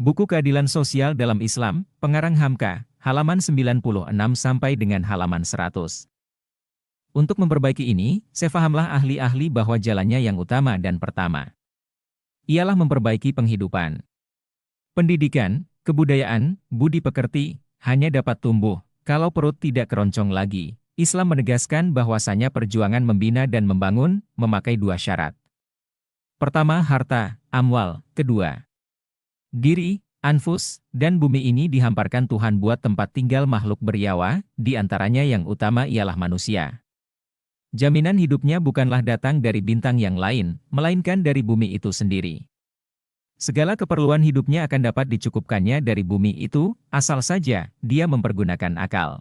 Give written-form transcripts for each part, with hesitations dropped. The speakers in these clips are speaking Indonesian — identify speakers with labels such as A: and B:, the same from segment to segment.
A: Buku Keadilan Sosial dalam Islam, pengarang Hamka, halaman 96 sampai dengan halaman 100. Untuk memperbaiki ini, sefahamlah ahli-ahli bahwa jalannya yang utama dan pertama ialah memperbaiki penghidupan. Pendidikan, kebudayaan, budi pekerti, hanya dapat tumbuh kalau perut tidak keroncong lagi. Islam menegaskan bahwasanya perjuangan membina dan membangun memakai dua syarat. Pertama, harta, amwal. Kedua, diri, anfus, dan bumi ini dihamparkan Tuhan buat tempat tinggal makhluk bernyawa, di antaranya yang utama ialah manusia. Jaminan hidupnya bukanlah datang dari bintang yang lain, melainkan dari bumi itu sendiri. Segala keperluan hidupnya akan dapat dicukupkannya dari bumi itu, asal saja dia mempergunakan akal.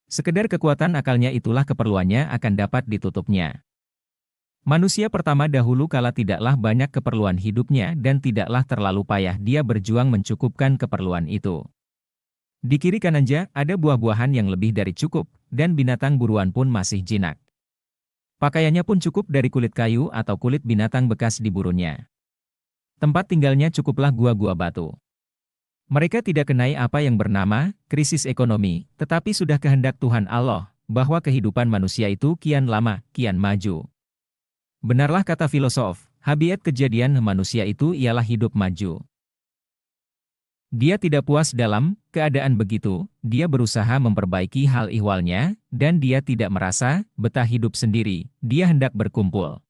A: Sekedar kekuatan akalnya itulah keperluannya akan dapat ditutupnya. Manusia pertama dahulu kala tidaklah banyak keperluan hidupnya dan tidaklah terlalu payah dia berjuang mencukupkan keperluan itu. Di kiri kanannya ada buah-buahan yang lebih dari cukup, dan binatang buruan pun masih jinak. Pakaiannya pun cukup dari kulit kayu atau kulit binatang bekas diburunya. Tempat tinggalnya cukuplah gua-gua batu. Mereka tidak kenai apa yang bernama krisis ekonomi, tetapi sudah kehendak Tuhan Allah, bahwa kehidupan manusia itu kian lama, kian maju. Benarlah kata filosof, habitat kejadian manusia itu ialah hidup maju. Dia tidak puas dalam keadaan begitu, dia berusaha memperbaiki hal ihwalnya, dan dia tidak merasa betah hidup sendiri, dia hendak berkumpul.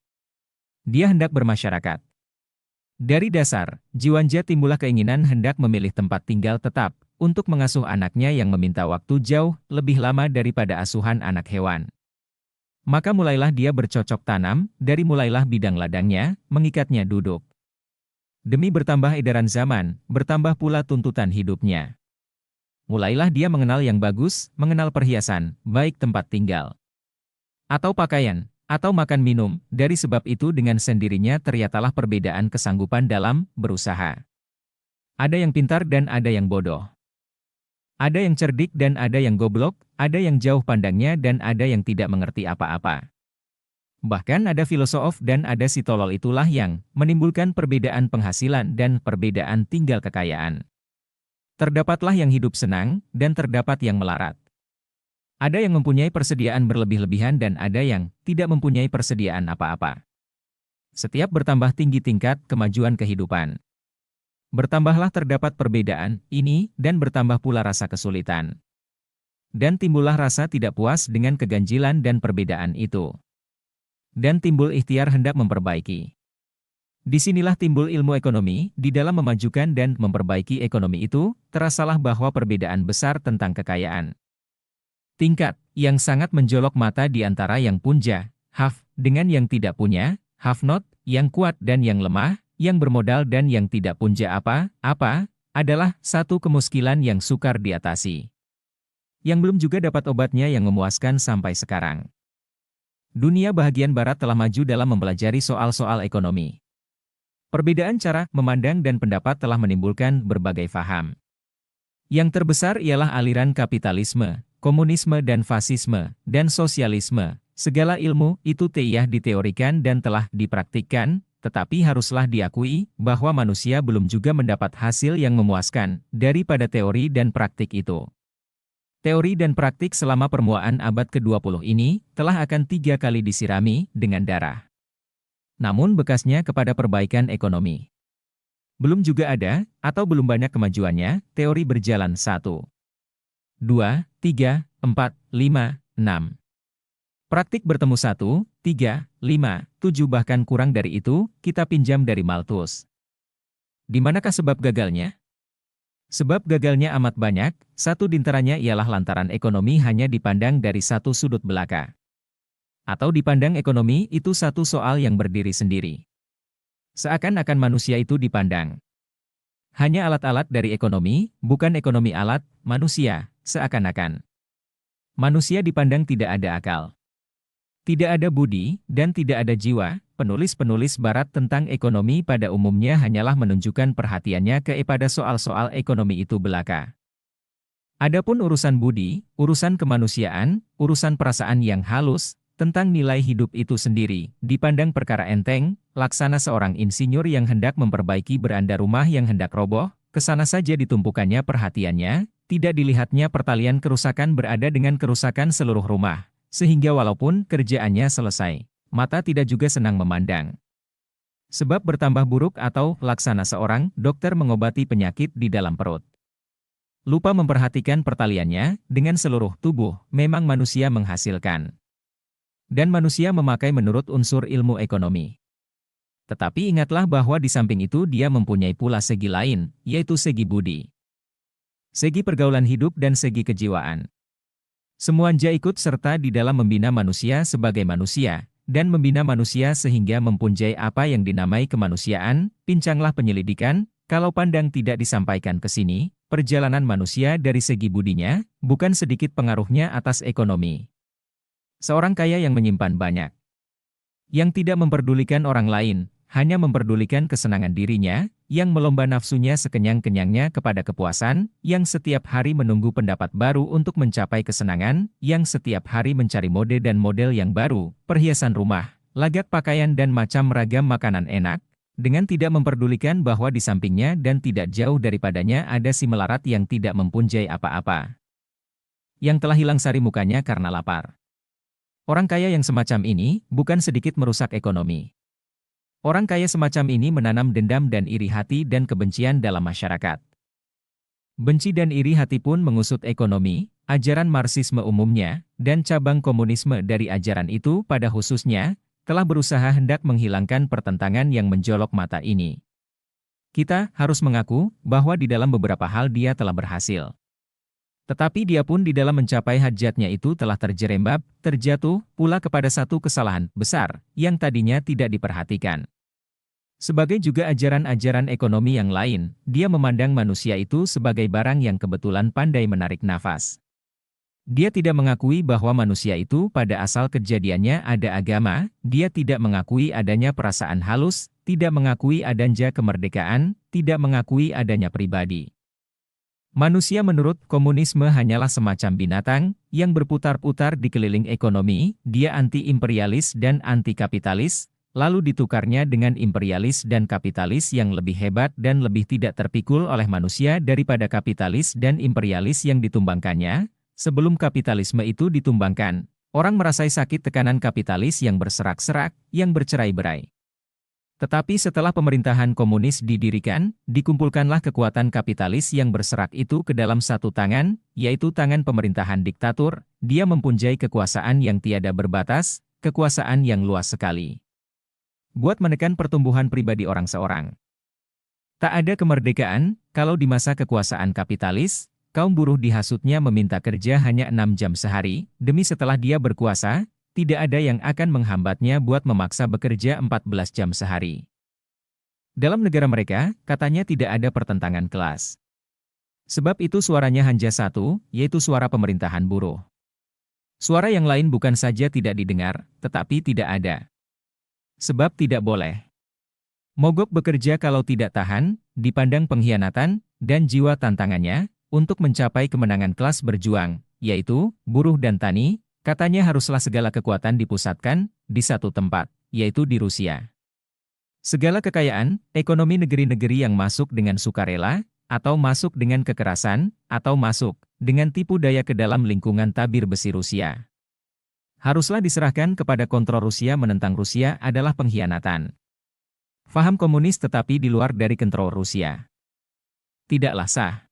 A: Dia hendak bermasyarakat. Dari dasar, jiwanya timbullah keinginan hendak memilih tempat tinggal tetap, untuk mengasuh anaknya yang meminta waktu jauh lebih lama daripada asuhan anak hewan. Maka mulailah dia bercocok tanam, dari mulailah bidang ladangnya, mengikatnya duduk. Demi bertambah edaran zaman, bertambah pula tuntutan hidupnya. Mulailah dia mengenal yang bagus, mengenal perhiasan, baik tempat tinggal, atau pakaian, atau makan minum, dari sebab itu dengan sendirinya ternyatalah perbedaan kesanggupan dalam berusaha. Ada yang pintar dan ada yang bodoh. Ada yang cerdik dan ada yang goblok, ada yang jauh pandangnya dan ada yang tidak mengerti apa-apa. Bahkan ada filosof dan ada si tolol itulah yang menimbulkan perbedaan penghasilan dan perbedaan tinggal kekayaan. Terdapatlah yang hidup senang, dan terdapat yang melarat. Ada yang mempunyai persediaan berlebih-lebihan dan ada yang tidak mempunyai persediaan apa-apa. Setiap bertambah tinggi tingkat kemajuan kehidupan, bertambahlah terdapat perbedaan ini dan bertambah pula rasa kesulitan. Dan timbullah rasa tidak puas dengan keganjilan dan perbedaan itu. Dan timbul ikhtiar hendak memperbaiki. Disinilah timbul ilmu ekonomi, di dalam memajukan dan memperbaiki ekonomi itu, terasalah bahwa perbedaan besar tentang kekayaan. Tingkat yang sangat menjolok mata di antara yang punya, have, dengan yang tidak punya, have not, yang kuat dan yang lemah, yang bermodal dan yang tidak punya apa-apa, adalah satu kemuskilan yang sukar diatasi. Yang belum juga dapat obatnya yang memuaskan sampai sekarang. Dunia bahagian barat telah maju dalam mempelajari soal-soal ekonomi. Perbedaan cara memandang dan pendapat telah menimbulkan berbagai faham. Yang terbesar ialah aliran kapitalisme, komunisme dan fasisme, dan sosialisme. Segala ilmu itu telah diteorikan dan telah dipraktikkan, tetapi haruslah diakui bahwa manusia belum juga mendapat hasil yang memuaskan daripada teori dan praktik itu. Teori dan praktik selama permulaan abad ke-20 ini telah akan 3 kali disirami dengan darah. Namun bekasnya kepada perbaikan ekonomi belum juga ada, atau belum banyak kemajuannya. Teori berjalan 1, 2, 3, 4, 5, 6. Praktik bertemu 1, 3, 5, 7 bahkan kurang dari itu, kita pinjam dari Malthus. Di manakah sebab gagalnya? Sebab gagalnya amat banyak, satu dinteranya ialah lantaran ekonomi hanya dipandang dari satu sudut belaka. Atau dipandang ekonomi itu satu soal yang berdiri sendiri. Seakan-akan manusia itu dipandang hanya alat-alat dari ekonomi, bukan ekonomi alat, manusia, seakan-akan. Manusia dipandang tidak ada akal, tidak ada budi, dan tidak ada jiwa. Penulis-penulis barat tentang ekonomi pada umumnya hanyalah menunjukkan perhatiannya kepada soal-soal ekonomi itu belaka. Adapun urusan budi, urusan kemanusiaan, urusan perasaan yang halus, tentang nilai hidup itu sendiri, dipandang perkara enteng, laksana seorang insinyur yang hendak memperbaiki beranda rumah yang hendak roboh, kesana saja ditumpukannya perhatiannya, tidak dilihatnya pertalian kerusakan berada dengan kerusakan seluruh rumah, sehingga walaupun kerjaannya selesai, mata tidak juga senang memandang. Sebab bertambah buruk atau laksana seorang dokter mengobati penyakit di dalam perut. Lupa memperhatikan pertaliannya, dengan seluruh tubuh, memang manusia menghasilkan. Dan manusia memakai menurut unsur ilmu ekonomi. Tetapi ingatlah bahwa di samping itu dia mempunyai pula segi lain, yaitu segi budi. Segi pergaulan hidup dan segi kejiwaan. Semuanya ikut serta di dalam membina manusia sebagai manusia, dan membina manusia sehingga mempunyai apa yang dinamai kemanusiaan. Pincanglah penyelidikan, kalau pandang tidak disampaikan ke sini, perjalanan manusia dari segi budinya, bukan sedikit pengaruhnya atas ekonomi. Seorang kaya yang menyimpan banyak, yang tidak memperdulikan orang lain, hanya memperdulikan kesenangan dirinya, yang melomba nafsunya sekenyang-kenyangnya kepada kepuasan, yang setiap hari menunggu pendapat baru untuk mencapai kesenangan, yang setiap hari mencari mode dan model yang baru, perhiasan rumah, lagak pakaian dan macam ragam makanan enak, dengan tidak memperdulikan bahwa di sampingnya dan tidak jauh daripadanya ada si melarat yang tidak mempunyai apa-apa, yang telah hilang sari mukanya karena lapar. Orang kaya yang semacam ini, bukan sedikit merusak ekonomi. Orang kaya semacam ini menanam dendam dan iri hati dan kebencian dalam masyarakat. Benci dan iri hati pun mengusut ekonomi, ajaran Marxisme umumnya, dan cabang komunisme dari ajaran itu pada khususnya, telah berusaha hendak menghilangkan pertentangan yang menjolok mata ini. Kita harus mengaku bahwa di dalam beberapa hal dia telah berhasil. Tetapi dia pun di dalam mencapai hajatnya itu telah terjerembab, terjatuh pula kepada satu kesalahan besar, yang tadinya tidak diperhatikan. Sebagai juga ajaran-ajaran ekonomi yang lain, dia memandang manusia itu sebagai barang yang kebetulan pandai menarik nafas. Dia tidak mengakui bahwa manusia itu pada asal kejadiannya ada agama, dia tidak mengakui adanya perasaan halus, tidak mengakui adanya kemerdekaan, tidak mengakui adanya pribadi. Manusia menurut komunisme hanyalah semacam binatang yang berputar-putar di keliling ekonomi, dia anti-imperialis dan anti-kapitalis, lalu ditukarnya dengan imperialis dan kapitalis yang lebih hebat dan lebih tidak terpikul oleh manusia daripada kapitalis dan imperialis yang ditumbangkannya. Sebelum kapitalisme itu ditumbangkan, orang merasai sakit tekanan kapitalis yang berserak-serak, yang bercerai-berai. Tetapi setelah pemerintahan komunis didirikan, dikumpulkanlah kekuatan kapitalis yang berserak itu ke dalam satu tangan, yaitu tangan pemerintahan diktator. Dia mempunyai kekuasaan yang tiada berbatas, kekuasaan yang luas sekali, buat menekan pertumbuhan pribadi orang seorang. Tak ada kemerdekaan, kalau di masa kekuasaan kapitalis, kaum buruh dihasutnya meminta kerja hanya 6 jam sehari, demi setelah dia berkuasa, tidak ada yang akan menghambatnya buat memaksa bekerja 14 jam sehari. Dalam negara mereka, katanya tidak ada pertentangan kelas. Sebab itu suaranya hanya satu, yaitu suara pemerintahan buruh. Suara yang lain bukan saja tidak didengar, tetapi tidak ada. Sebab tidak boleh. Mogok bekerja kalau tidak tahan, dipandang pengkhianatan, dan jiwa tantangannya, untuk mencapai kemenangan kelas berjuang, yaitu buruh dan tani. Katanya haruslah segala kekuatan dipusatkan di satu tempat, yaitu di Rusia. Segala kekayaan, ekonomi negeri-negeri yang masuk dengan sukarela, atau masuk dengan kekerasan, atau masuk dengan tipu daya ke dalam lingkungan tabir besi Rusia, haruslah diserahkan kepada kontrol Rusia. Menentang Rusia adalah pengkhianatan. Faham komunis tetapi di luar dari kontrol Rusia tidaklah sah.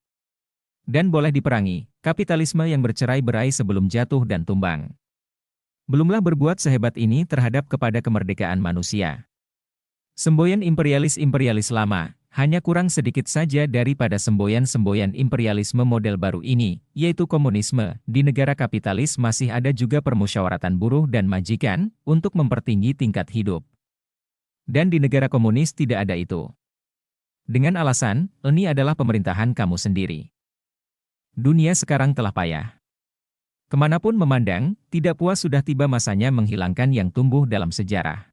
A: Dan boleh diperangi, kapitalisme yang bercerai-berai sebelum jatuh dan tumbang. Belumlah berbuat sehebat ini terhadap kepada kemerdekaan manusia. Semboyan imperialis-imperialis lama, hanya kurang sedikit saja daripada semboyan-semboyan imperialisme model baru ini, yaitu komunisme. Di negara kapitalis masih ada juga permusyawaratan buruh dan majikan, untuk mempertinggi tingkat hidup. Dan di negara komunis tidak ada itu. Dengan alasan, ini adalah pemerintahan kamu sendiri. Dunia sekarang telah payah. Kemanapun memandang, tidak puas sudah tiba masanya menghilangkan yang tumbuh dalam sejarah.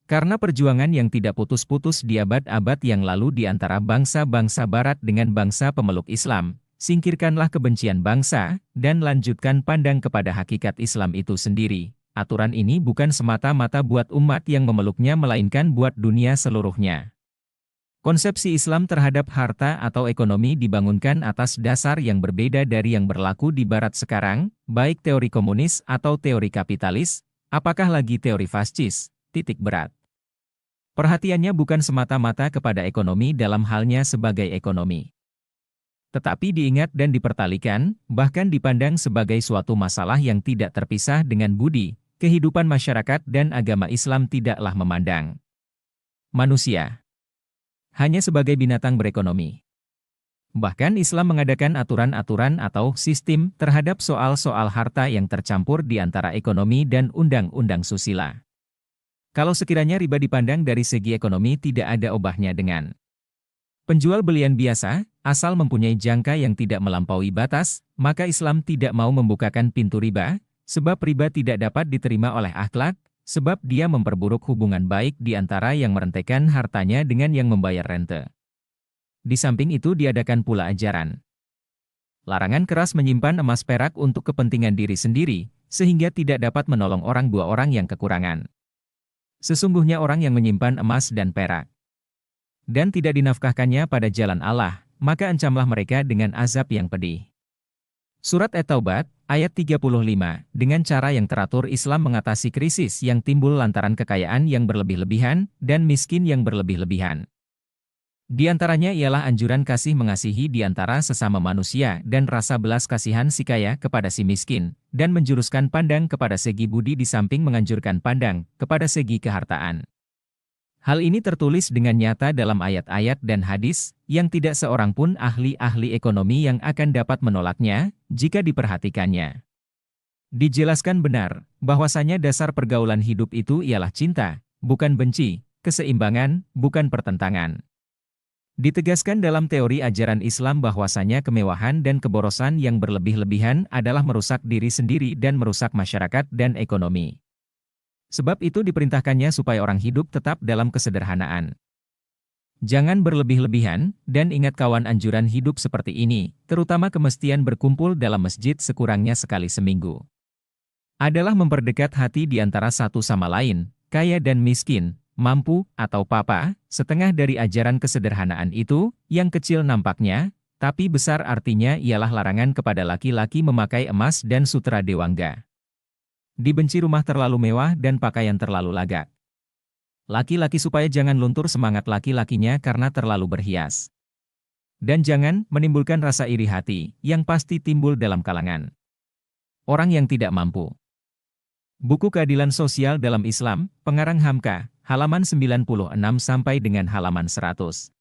A: Karena perjuangan yang tidak putus-putus di abad-abad yang lalu di antara bangsa-bangsa Barat dengan bangsa pemeluk Islam, singkirkanlah kebencian bangsa, dan lanjutkan pandang kepada hakikat Islam itu sendiri. Aturan ini bukan semata-mata buat umat yang memeluknya melainkan buat dunia seluruhnya. Konsepsi Islam terhadap harta atau ekonomi dibangunkan atas dasar yang berbeda dari yang berlaku di Barat sekarang, baik teori komunis atau teori kapitalis, apakah lagi teori fasis, titik berat. Perhatiannya bukan semata-mata kepada ekonomi dalam halnya sebagai ekonomi. Tetapi diingat dan dipertalikan, bahkan dipandang sebagai suatu masalah yang tidak terpisah dengan budi, kehidupan masyarakat dan agama Islam tidaklah memandang manusia hanya sebagai binatang berekonomi. Bahkan Islam mengadakan aturan-aturan atau sistem terhadap soal-soal harta yang tercampur di antara ekonomi dan undang-undang susila. Kalau sekiranya riba dipandang dari segi ekonomi tidak ada obahnya dengan penjual belian biasa, asal mempunyai jangka yang tidak melampaui batas, maka Islam tidak mau membukakan pintu riba, sebab riba tidak dapat diterima oleh akhlak, sebab dia memperburuk hubungan baik di antara yang merentekan hartanya dengan yang membayar rente. Di samping itu diadakan pula ajaran larangan keras menyimpan emas perak untuk kepentingan diri sendiri, sehingga tidak dapat menolong dua orang yang kekurangan. Sesungguhnya orang yang menyimpan emas dan perak dan tidak dinafkahkannya pada jalan Allah, maka ancamlah mereka dengan azab yang pedih. Surat At-Taubat, ayat 35, dengan cara yang teratur Islam mengatasi krisis yang timbul lantaran kekayaan yang berlebih-lebihan dan miskin yang berlebih-lebihan. Di antaranya ialah anjuran kasih mengasihi di antara sesama manusia dan rasa belas kasihan si kaya kepada si miskin, dan menjuruskan pandang kepada segi budi di samping menganjurkan pandang kepada segi kehartaan. Hal ini tertulis dengan nyata dalam ayat-ayat dan hadis, yang tidak seorang pun ahli-ahli ekonomi yang akan dapat menolaknya, jika diperhatikannya. Dijelaskan benar, bahwasanya dasar pergaulan hidup itu ialah cinta, bukan benci, keseimbangan, bukan pertentangan. Ditegaskan dalam teori ajaran Islam bahwasanya kemewahan dan keborosan yang berlebih-lebihan adalah merusak diri sendiri dan merusak masyarakat dan ekonomi. Sebab itu diperintahkannya supaya orang hidup tetap dalam kesederhanaan. Jangan berlebih-lebihan, dan ingat kawan anjuran hidup seperti ini, terutama kemestian berkumpul dalam masjid sekurangnya sekali seminggu. Adalah memperdekat hati di antara satu sama lain, kaya dan miskin, mampu atau papa, setengah dari ajaran kesederhanaan itu, yang kecil nampaknya, tapi besar artinya ialah larangan kepada laki-laki memakai emas dan sutra dewangga. Dibenci rumah terlalu mewah dan pakaian terlalu lagak. Laki-laki supaya jangan luntur semangat laki-lakinya karena terlalu berhias. Dan jangan menimbulkan rasa iri hati, yang pasti timbul dalam kalangan orang yang tidak mampu. Buku Keadilan Sosial dalam Islam, pengarang Hamka, halaman 96 sampai dengan halaman 100.